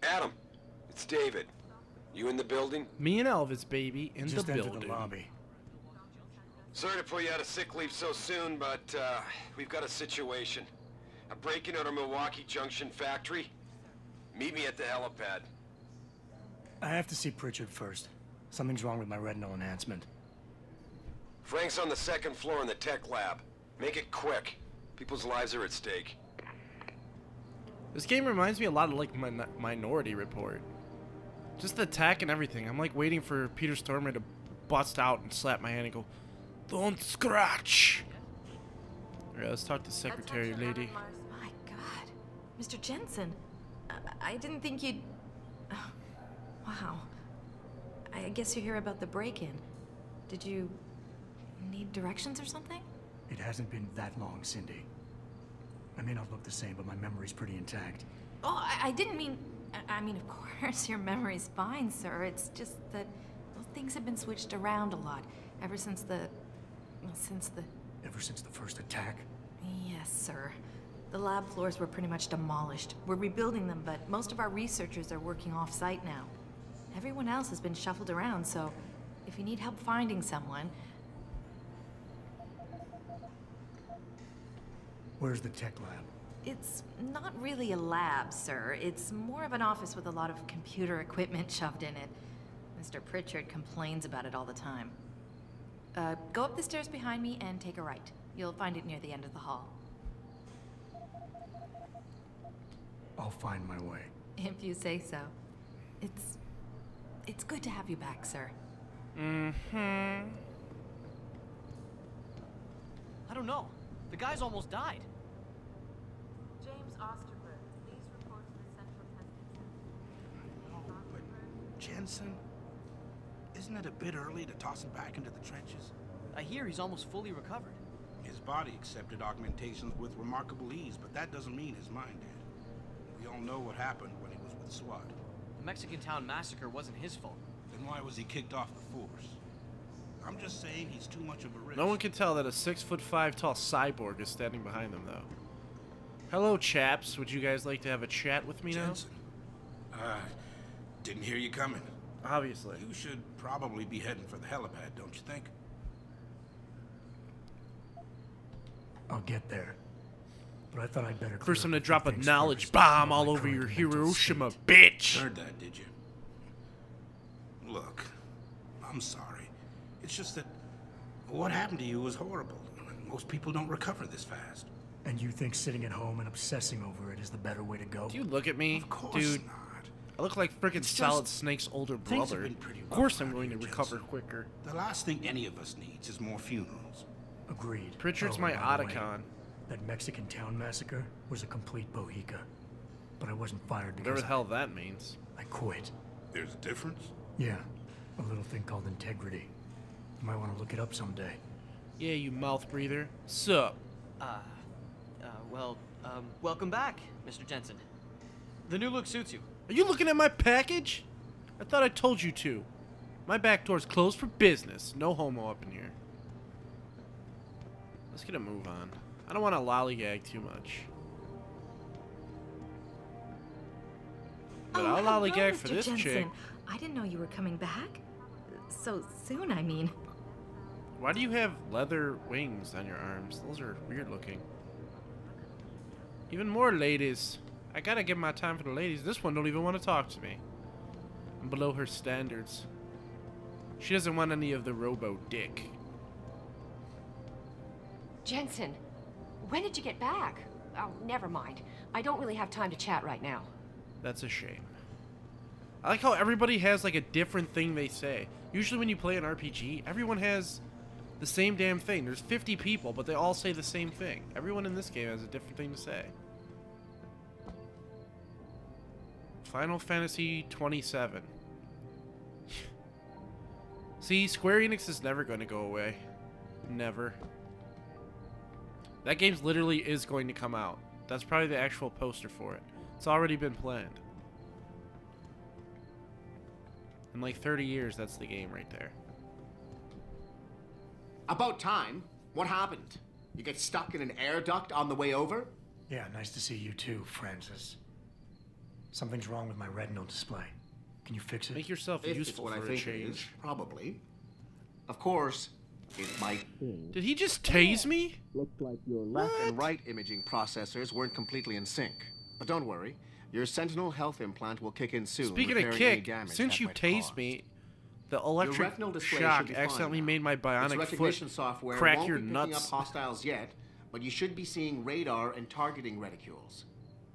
Adam, it's David. You in the building? Me and Elvis, baby, in the building. Entered the lobby. Sorry to pull you out of sick leave so soon, but we've got a situation. A break-in at our Milwaukee Junction factory. Meet me at the helipad. I have to see Pritchard first. Something's wrong with my retinal enhancement. Frank's on the second floor in the tech lab. Make it quick. People's lives are at stake. This game reminds me a lot of like Minority Report. Just the attack and everything. I'm like waiting for Peter Stormare to bust out and slap my hand and go, "Don't scratch." Alright, let's talk to Secretary Lady. My God, Mr. Jensen, I didn't think you'd. Oh, wow. I guess you're here about the break-in. Did you need directions or something? It hasn't been that long, Cindy. I may not look the same, but my memory's pretty intact. Oh, I didn't mean. I mean, of course, your memory's fine, sir. It's just that well, things have been switched around a lot ever since the. Well, Ever since the first attack? Yes, sir. The lab floors were pretty much demolished. We're rebuilding them, but most of our researchers are working off-site now. Everyone else has been shuffled around, so if you need help finding someone. Where's the tech lab? It's not really a lab, sir. It's more of an office with a lot of computer equipment shoved in it. Mr. Pritchard complains about it all the time. Go up the stairs behind me and take a right. You'll find it near the end of the hall. I'll find my way. If you say so. It's good to have you back, sir. Mm-hmm. I don't know. The guy's almost died. James Osterberg, please report to the central testing center. But Jensen, isn't it a bit early to toss him back into the trenches? I hear he's almost fully recovered. His body accepted augmentations with remarkable ease, but that doesn't mean his mind did. We all know what happened when he was with SWAT. The Mexican Town massacre wasn't his fault. Then why was he kicked off the force? I'm just saying he's too much of a risk. No one can tell that a 6'5" tall cyborg is standing behind them, though. Hello, chaps. Would you guys like to have a chat with me Jensen, didn't hear you coming. now? Obviously. You should probably be heading for the helipad, don't you think? I'll get there. But I thought I'd better First, I'm clear gonna up drop a things knowledge first, bomb while all my over your current mental Hiroshima, state. bitch. Heard that, did you? Look, I'm sorry. It's just that what happened to you was horrible. Most people don't recover this fast. And you think sitting at home and obsessing over it is the better way to go? Do you look at me, Of course dude? not. I look like frickin' It's Solid just Snake's older things have brother. been pretty Of rough course, I'm around going to here, recover Jensen. quicker. The last thing any of us needs is more funerals. Agreed. Pritchard's Oh, my and by the way, Otacon. That Mexican Town massacre was a complete bohica. But I wasn't fired Whatever because the hell that means. I quit. There's a difference? Yeah, a little thing called integrity. You might want to look it up someday. Yeah, you mouth breather. Sup? Welcome back, Mr. Jensen. The new look suits you. Are you looking at my package? I thought I told you to. My back door's closed for business. No homo up in here. Let's get a move on. I don't want to lollygag too much. But I'll hello, lollygag for Mr. this Jensen. chick. I didn't know you were coming back. So soon, I mean. Why do you have leather wings on your arms? Those are weird looking. Even more ladies. I gotta give my time for the ladies. This one don't even want to talk to me. I'm below her standards. She doesn't want any of the robo dick. Jensen, when did you get back? Oh, never mind. I don't really have time to chat right now. That's a shame. I like how everybody has like a different thing they say. Usually when you play an RPG, everyone has the same damn thing. There's 50 people, but they all say the same thing. Everyone in this game has a different thing to say. Final Fantasy 27. See, Square Enix is never going to go away. Never. That game's literally is going to come out. That's probably the actual poster for it. It's already been planned. In like 30 years, that's the game right there. About time. What happened? You get stuck in an air duct on the way over? Yeah, nice to see you too, Francis. Something's wrong with my retinal display. Can you fix it? Make yourself If it's useful what for I a think it is, change. probably. Of course, it might. Did he just tase me? Looks like your left and right imaging processors weren't completely in sync. But don't worry, your Sentinel health implant will kick in soon. Speaking of repairing any kick, damage since that you might tased cause. me, the Your electric retinal display shock should be fine accidentally now. made my Its bionic foot recognition software crack won't your be picking nuts. up hostiles yet, but you should be seeing radar and targeting reticules.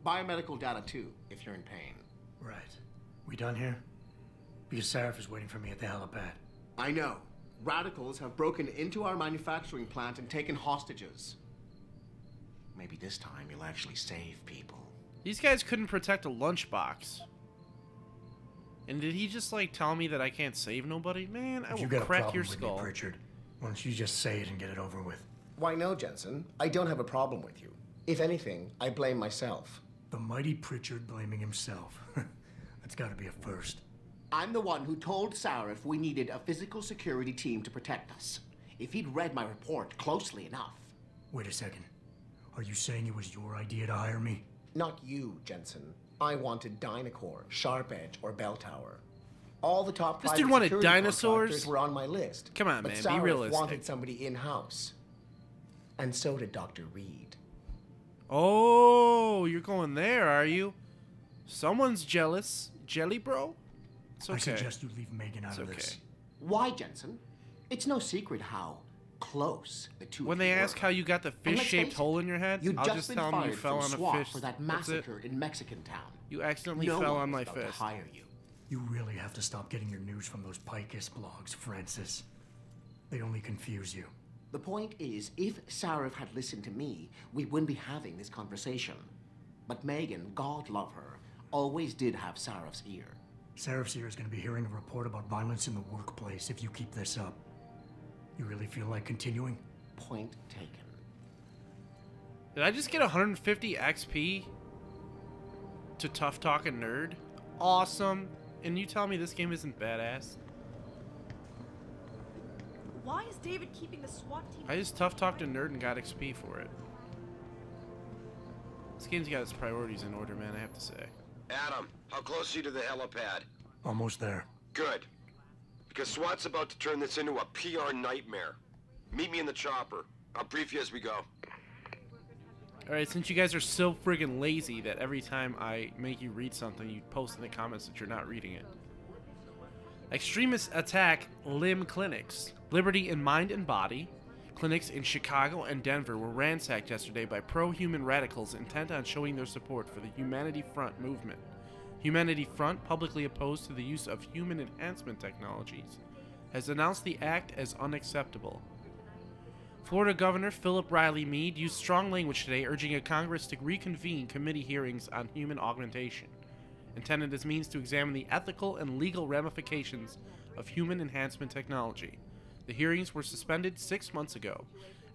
Biomedical data too, if you're in pain. Right. We done here? Because Sarif is waiting for me at the helipad. I know. Radicals have broken into our manufacturing plant and taken hostages. Maybe this time you'll actually save people. These guys couldn't protect a lunchbox. And did he just like tell me that I can't save nobody? Man, I If you will got a crack problem your with skull. me, Pritchard, why don't you just say it and get it over with? Why no, Jensen? I don't have a problem with you. If anything, I blame myself. The mighty Pritchard blaming himself. That's gotta be a first. I'm the one who told Sarif we needed a physical security team to protect us. If he'd read my report closely enough. Wait a second. Are you saying it was your idea to hire me? Not you, Jensen. I wanted Dynacore, Sharp Edge, or Bell Tower. All the top This private dude wanted security dinosaurs? contractors were on my list. Come on, but man, be Sarif realistic. wanted somebody in-house. And so did Dr. Reed. Oh, you're going there, are you? Someone's jealous. Jelly bro? It's okay. I suggest you leave Megan out It's of okay. this. Why, Jensen? It's no secret how close the two When of they you ask were. how you got the And let's fish-shaped face it, hole in your head, you'd I'll just just been tell them you fired fell from on a SWAT fish. for that That's it. massacre in Mexican town. You accidentally No fell one on my was about to fist. hire you. You really have to stop getting your news from those Picus blogs, Francis. They only confuse you. The point is, if Sarif had listened to me, we wouldn't be having this conversation. But Megan, God love her, always did have Sarif's ear. Sarif's here is going to be hearing a report about violence in the workplace if you keep this up. You really feel like continuing? Point taken. Did I just get 150 XP to tough talk a nerd? Awesome. And you tell me this game isn't badass? Why is David keeping the SWAT team? I just tough talked a nerd and got XP for it. This game's got its priorities in order, man, I have to say. Adam, how close are you to the helipad? Almost there. Good. Because SWAT's about to turn this into a PR nightmare. Meet me in the chopper. I'll brief you as we go. Alright, since you guys are so friggin' lazy that every time I make you read something, you post in the comments that you're not reading it. Extremists attack limb clinics. Liberty in mind and body. Clinics in Chicago and Denver were ransacked yesterday by pro-human radicals intent on showing their support for the Humanity Front movement. Humanity Front, publicly opposed to the use of human enhancement technologies, has announced the act as unacceptable. Florida Governor Philip Riley Meade used strong language today, urging a Congress to reconvene committee hearings on human augmentation, intended as means to examine the ethical and legal ramifications of human enhancement technology. The hearings were suspended 6 months ago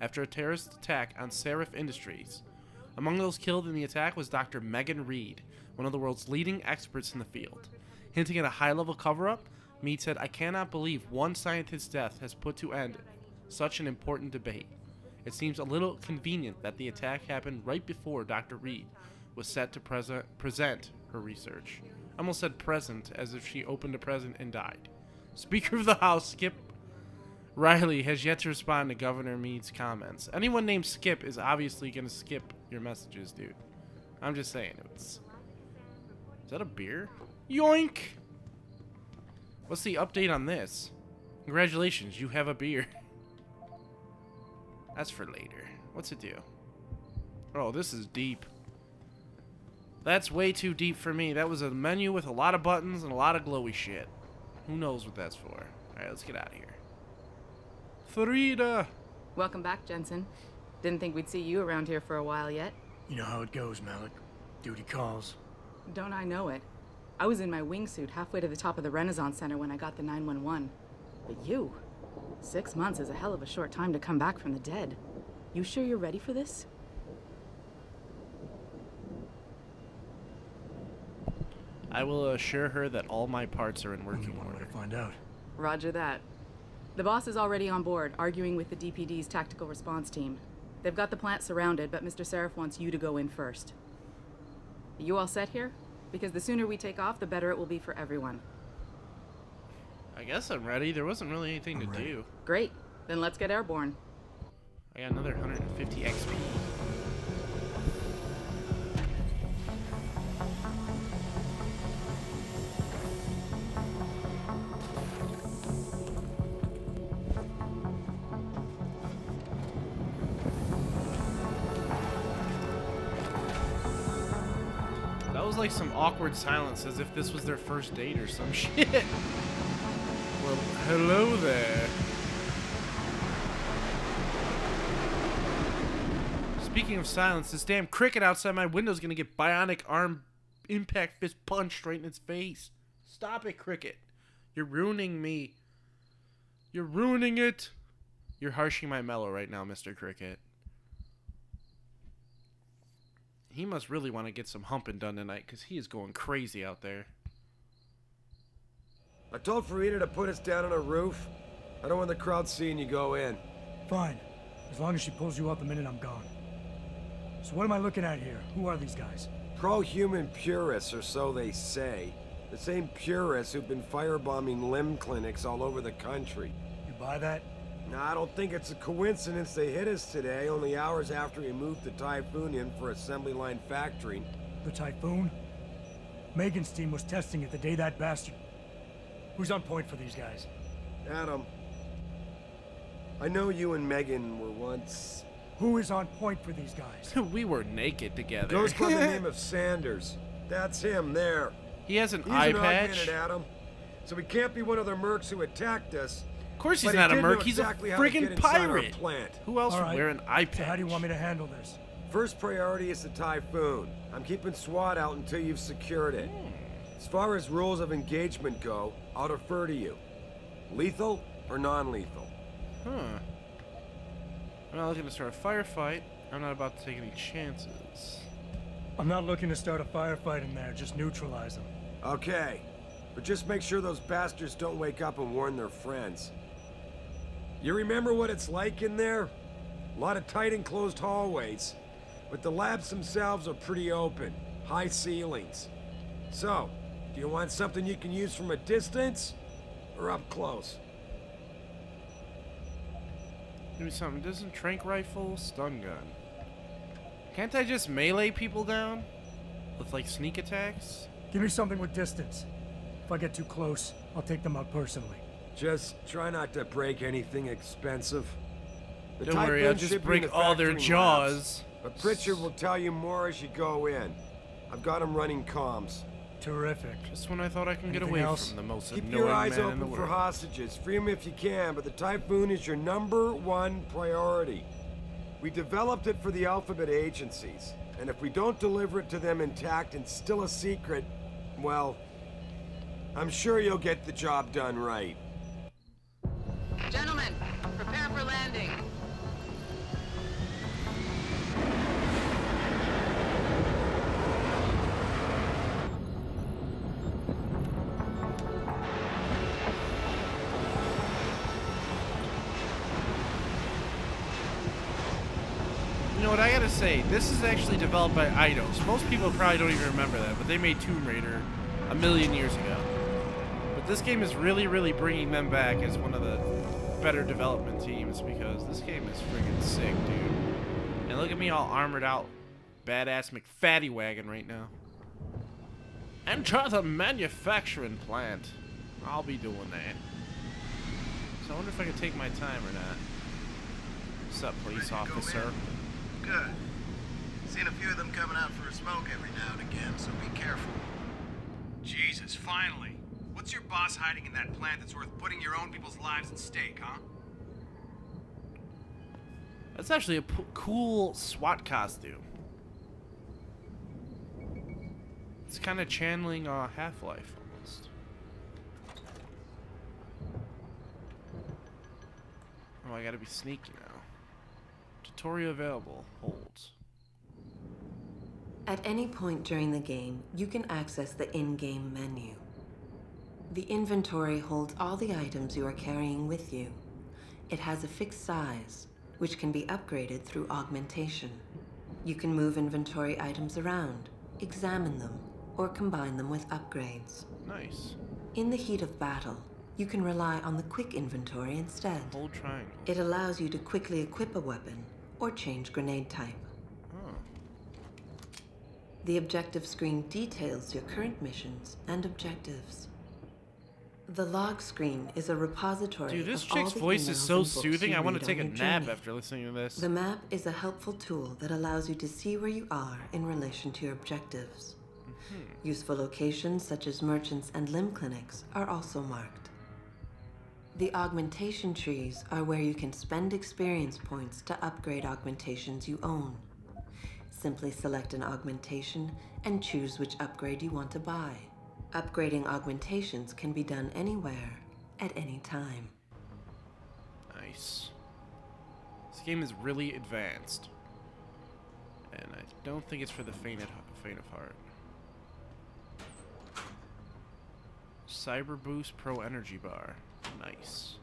after a terrorist attack on Sarif Industries. Among those killed in the attack was Dr. Megan Reed, one of the world's leading experts in the field. Hinting at a high-level cover-up, Meade said, "I cannot believe one scientist's death has put to end such an important debate. It seems a little convenient that the attack happened right before Dr. Reed was set to present her research." I almost said present, as if she opened a present and died. Speaker of the House, Skip Riley, has yet to respond to Governor Meade's comments. Anyone named Skip is obviously going to skip your messages, dude. I'm just saying. Is that a beer? Yoink! What's the update on this? Congratulations, you have a beer. That's for later. What's it do? Oh, this is deep. That's way too deep for me. That was a menu with a lot of buttons and a lot of glowy shit. Who knows what that's for? Alright, let's get out of here. Frida! Welcome back, Jensen. Didn't think we'd see you around here for a while yet. You know how it goes, Malik. Duty calls. Don't I know it? I was in my wingsuit halfway to the top of the Renaissance Center when I got the 911. But you? 6 months is a hell of a short time to come back from the dead. You sure you're ready for this? I will assure her that all my parts are in Only working one way order. to find out. Roger that. The boss is already on board, arguing with the DPD's tactical response team. They've got the plant surrounded, but Mr. Sarif wants you to go in first. You all set here? Because the sooner we take off, the better it will be for everyone. I guess I'm ready. There wasn't really anything to do. Great. Then let's get airborne. I got another 150 XP. That was like some awkward silence, as if this was their first date or some shit. Well, hello there. Speaking of silence, this damn cricket outside my window is gonna get bionic arm impact fist punched right in its face. Stop it, cricket. You're ruining me. You're ruining it. You're harshing my mellow right now, Mr. Cricket. He must really want to get some humping done tonight, because he is going crazy out there. I told Farida to put us down on a roof. I don't want the crowd seeing you go in. Fine. As long as she pulls you out the minute I'm gone. So what am I looking at here? Who are these guys? Pro-human purists, or so they say. The same purists who've been firebombing limb clinics all over the country. You buy that? No, I don't think it's a coincidence they hit us today, only hours after we moved the Typhoon in for assembly line factory. The Typhoon? Megan's team was testing it the day that bastard... Who's on point for these guys? Adam. I know you and Megan were once... Who is on point for these guys? We were naked together. Goes by the name of Sanders. That's him there. He has an He's eye an patch. augmented Adam. So he can't be one of the mercs who attacked us. Of course he's but not he a did know merc, he's exactly a how to get friggin' inside our pirate. Plant. Who else would wear an eye patch? So how do you want me to handle this? First priority is the Typhoon. I'm keeping SWAT out until you've secured it. As far as rules of engagement go, I'll defer to you. Lethal or non-lethal? Huh. I'm not looking to start a firefight. I'm not about to take any chances. I'm not looking to start a firefight in there, just neutralize them. Okay. But just make sure those bastards don't wake up and warn their friends. You remember what it's like in there? A lot of tight enclosed hallways. But the labs themselves are pretty open. High ceilings. So, do you want something you can use from a distance? Or up close? Give me something. Distant tranq rifle, stun gun. Can't I just melee people down? With like sneak attacks? Give me something with distance. If I get too close, I'll take them out personally. Just try not to break anything expensive. The Don't worry, I'll just break all their jaws. But Pritchard will tell you more as you go in. I've got him running comms. Terrific. Just when I thought I can get Anything away else? from the most Keep annoying your eyes man in the open for world. hostages. Free them if you can, but the Typhoon is your #1 priority. We developed it for the Alphabet agencies, and if we don't deliver it to them intact and still a secret, well, I'm sure you'll get the job done right. Gentlemen, prepare for landing. You know what, I gotta say, this is actually developed by Eidos. Most people probably don't even remember that, but they made Tomb Raider a million years ago. But this game is really, really bringing them back as one of the better development teams, because this game is friggin' sick, dude. And look at me all armored out, badass McFatty wagon right now. Enter the manufacturing plant. I'll be doing that. So I wonder if I can take my time or not. What's up, police officer? Good. Seen a few of them coming out for a smoke every now and again, so be careful. Jesus, finally. What's your boss hiding in that plant that's worth putting your own people's lives at stake, huh? That's actually a cool SWAT costume. It's kind of channeling Half-Life almost. Oh, I gotta be sneaky now. Tutorial available. Holds. At any point during the game, you can access the in-game menu. The inventory holds all the items you are carrying with you. It has a fixed size, which can be upgraded through augmentation. You can move inventory items around, examine them, or combine them with upgrades. Nice. In the heat of battle, you can rely on the quick inventory instead. Hold triangle. It allows you to quickly equip a weapon or change grenade type. Oh. The objective screen details your current missions and objectives. The log screen is a repository. Dude, this of all chick's the voice is emails so and books soothing. you I want to read take a on your nap journey. after listening to this. The map is a helpful tool that allows you to see where you are in relation to your objectives. Useful locations such as merchants and limb clinics are also marked. The augmentation trees are where you can spend experience points to upgrade augmentations you own. Simply select an augmentation and choose which upgrade you want to buy. Upgrading augmentations can be done anywhere, at any time. Nice. This game is really advanced. And I don't think it's for the faint of heart. Cyber Boost Pro Energy Bar. Nice.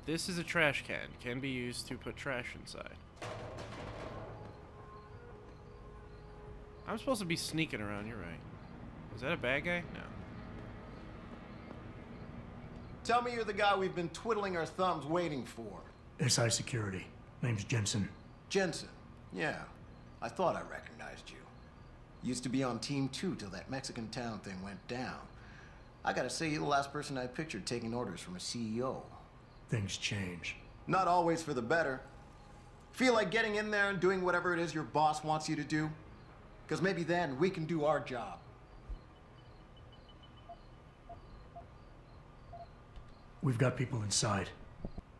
This is a trash can. Can be used to put trash inside. I'm supposed to be sneaking around, you're right. Was that a bad guy? No. Tell me you're the guy we've been twiddling our thumbs waiting for. SI Security. Name's Jensen. Jensen. Yeah. I thought I recognized you. Used to be on Team 2 till that Mexican town thing went down. I gotta say, you're the last person I pictured taking orders from a CEO. Things change. Not always for the better. Feel like getting in there and doing whatever it is your boss wants you to do? Because maybe then we can do our job. We've got people inside.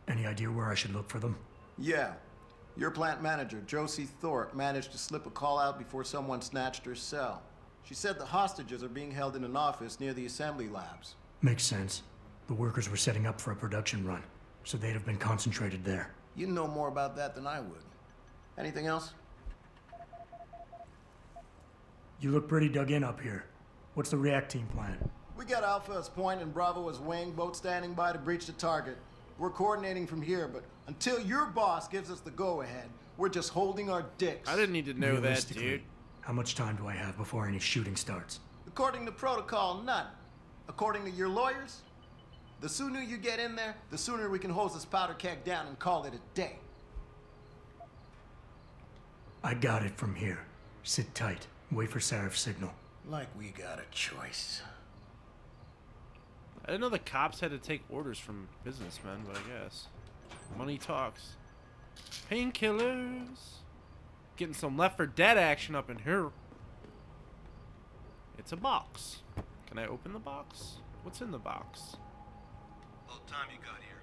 Any idea where I should look for them? Yeah. Your plant manager, Josie Thorpe, managed to slip a call out before someone snatched her cell. She said the hostages are being held in an office near the assembly labs. Makes sense. The workers were setting up for a production run, so they'd have been concentrated there. You know more about that than I would. Anything else? You look pretty dug in up here. What's the react team plan? We got Alpha as point and Bravo as wing, both standing by to breach the target. We're coordinating from here, but until your boss gives us the go-ahead, we're just holding our dicks. I didn't need to know that, dude. How much time do I have before any shooting starts? According to protocol, none. According to your lawyers, the sooner you get in there, the sooner we can hose this powder keg down and call it a day. I got it from here. Sit tight. Wait for Sarif's signal. Like we got a choice. I didn't know the cops had to take orders from businessmen, but I guess. Money talks. Painkillers. Getting some Left 4 Dead action up in here. It's a box. Can I open the box? What's in the box? About time you got here.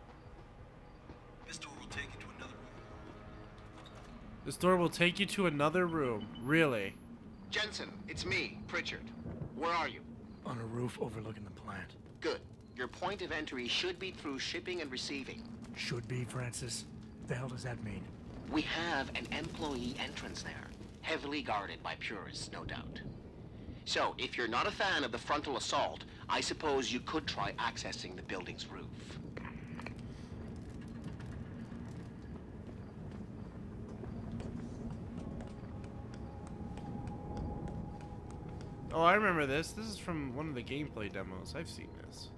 This door will take you to another room. This door will take you to another room. Really? Jensen, it's me, Pritchard. Where are you? On a roof overlooking the plant. Good. Your point of entry should be through shipping and receiving. Should be, Francis. The hell does that mean? We have an employee entrance there. Heavily guarded by purists, no doubt. So, if you're not a fan of the frontal assault, I suppose you could try accessing the building's roof. Oh, I remember this. This is from one of the gameplay demos. I've seen this.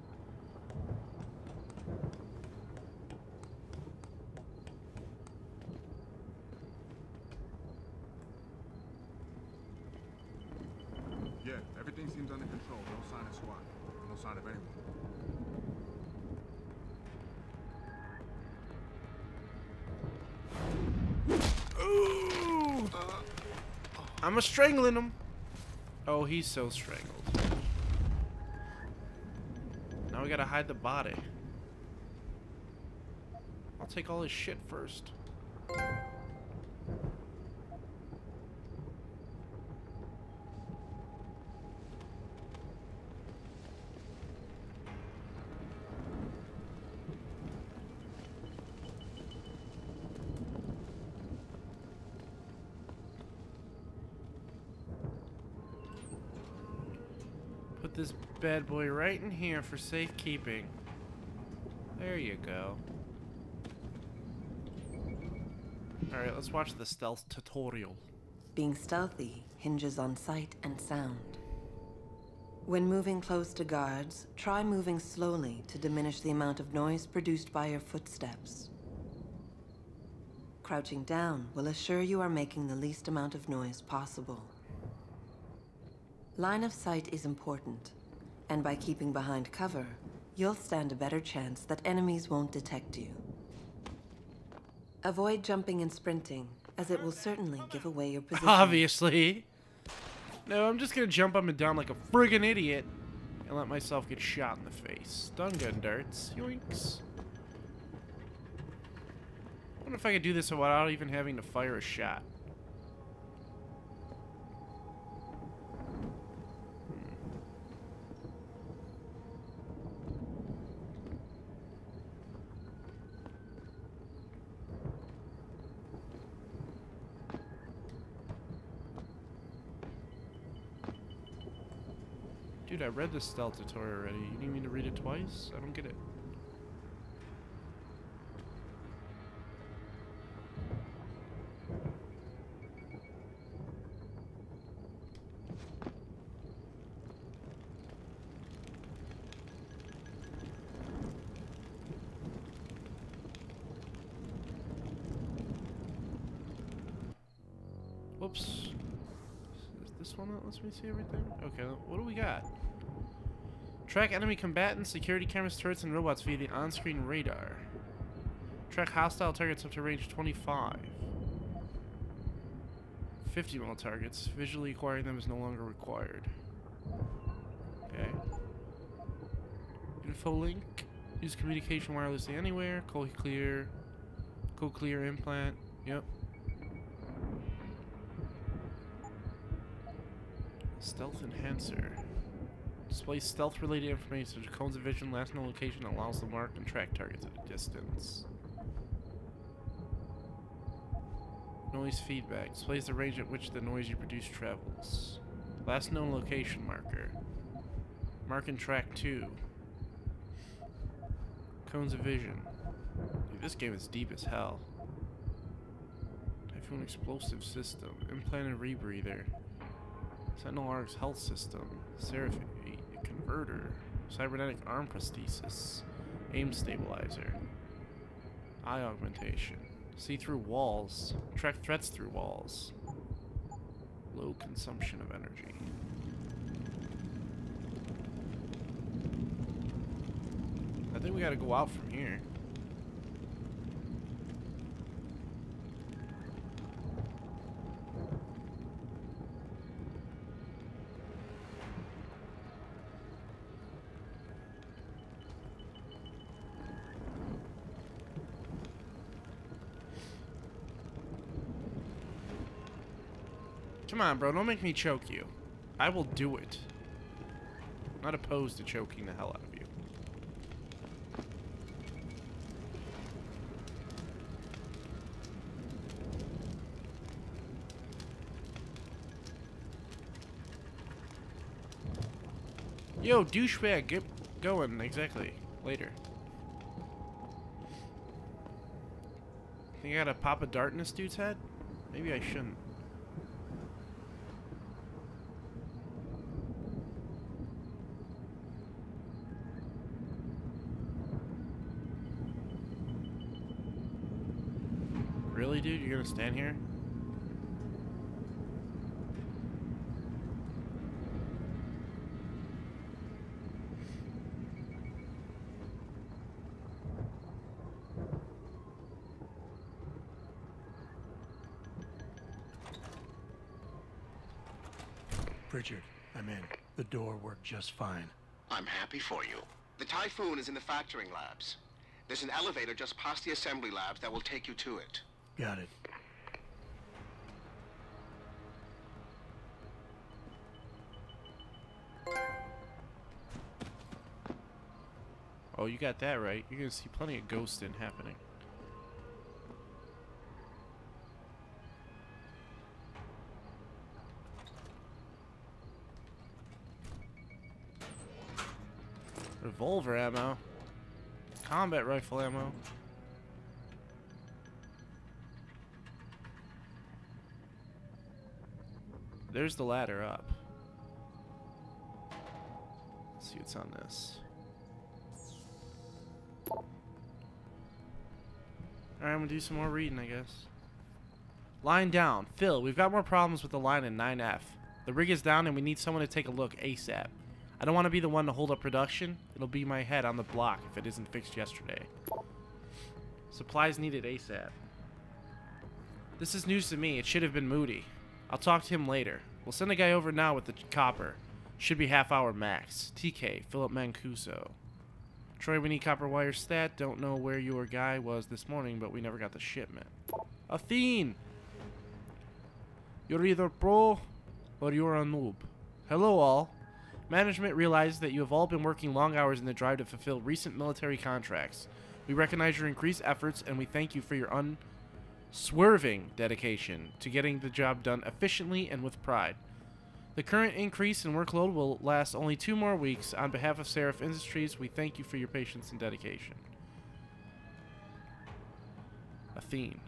Yeah, everything seems under control. No sign of SWAT. No sign of anyone. Ooh! I'm strangling him. Oh, he's so strangled. Now we gotta hide the body. I'll take all his shit first. Put this bad boy right in here for safekeeping. There you go. Alright, let's watch the stealth tutorial. being stealthy hinges on sight and sound. When moving close to guards, try moving slowly to diminish the amount of noise produced by your footsteps. Crouching down will assure you are making the least amount of noise possible. Line of sight is important, and by keeping behind cover, you'll stand a better chance that enemies won't detect you. Avoid jumping and sprinting, as it will certainly give away your position. Obviously. No, I'm just gonna jump up and down like a friggin' idiot and let myself get shot in the face. Stun gun darts. Yoinks. I wonder if I could do this without even having to fire a shot. Dude, I read the stealth tutorial already. You need me to read it twice? I don't get it. Whoops. Is this one that lets me see everything? Okay, what do we got? Track enemy combatants, security cameras, turrets, and robots via the on-screen radar. Track hostile targets up to range 25. 50 mil targets. Visually acquiring them is no longer required. Okay. Info link. Use communication wirelessly anywhere. Cochlear implant. Yep. Stealth enhancer. Displays stealth-related information such as cones of vision, last known location that allows the mark and track targets at a distance. Noise feedback. Displays the range at which the noise you produce travels. Last known location marker. Mark and track 2. Cones of vision. Dude, this game is deep as hell. Typhoon explosive system. Implanted rebreather. Sentinel Arc's health system. Seraph converter. Cybernetic arm prosthesis. Aim stabilizer. Eye augmentation. See through walls. Track threats through walls. Low consumption of energy. I think we gotta go out from here. Come on, bro. Don't make me choke you. I will do it. I'm not opposed to choking the hell out of you. Yo, douchebag, get going. Exactly. Later. Think I gotta pop a dart in this dude's head? Maybe I shouldn't. Really, dude? You're gonna stand here? Pritchard, I'm in. The door worked just fine. I'm happy for you. The Typhoon is in the factoring labs. There's an elevator just past the assembly labs that will take you to it. Got it. Oh, you got that right. You're gonna see plenty of ghosting happening. Revolver ammo. Combat rifle ammo. There's the ladder up. Let's see what's on this. Alright, I'm gonna do some more reading, I guess. Line down. Phil, we've got more problems with the line in 9F. The rig is down and we need someone to take a look ASAP. I don't want to be the one to hold up production. It'll be my head on the block if it isn't fixed yesterday. Supplies needed ASAP. This is news to me. It should have been Moody. I'll talk to him later. We'll send a guy over now with the copper. Should be half hour max. TK, Philip Mancuso. Troy, we need copper wire stat. Don't know where your guy was this morning, but we never got the shipment. Athene! You're either pro or you're a noob. Hello all. Management realizes that you have all been working long hours in the drive to fulfill recent military contracts. We recognize your increased efforts and we thank you for your unswerving dedication to getting the job done efficiently and with pride. The current increase in workload will last only 2 more weeks. On behalf of Seraph Industries, we thank you for your patience and dedication. Athene.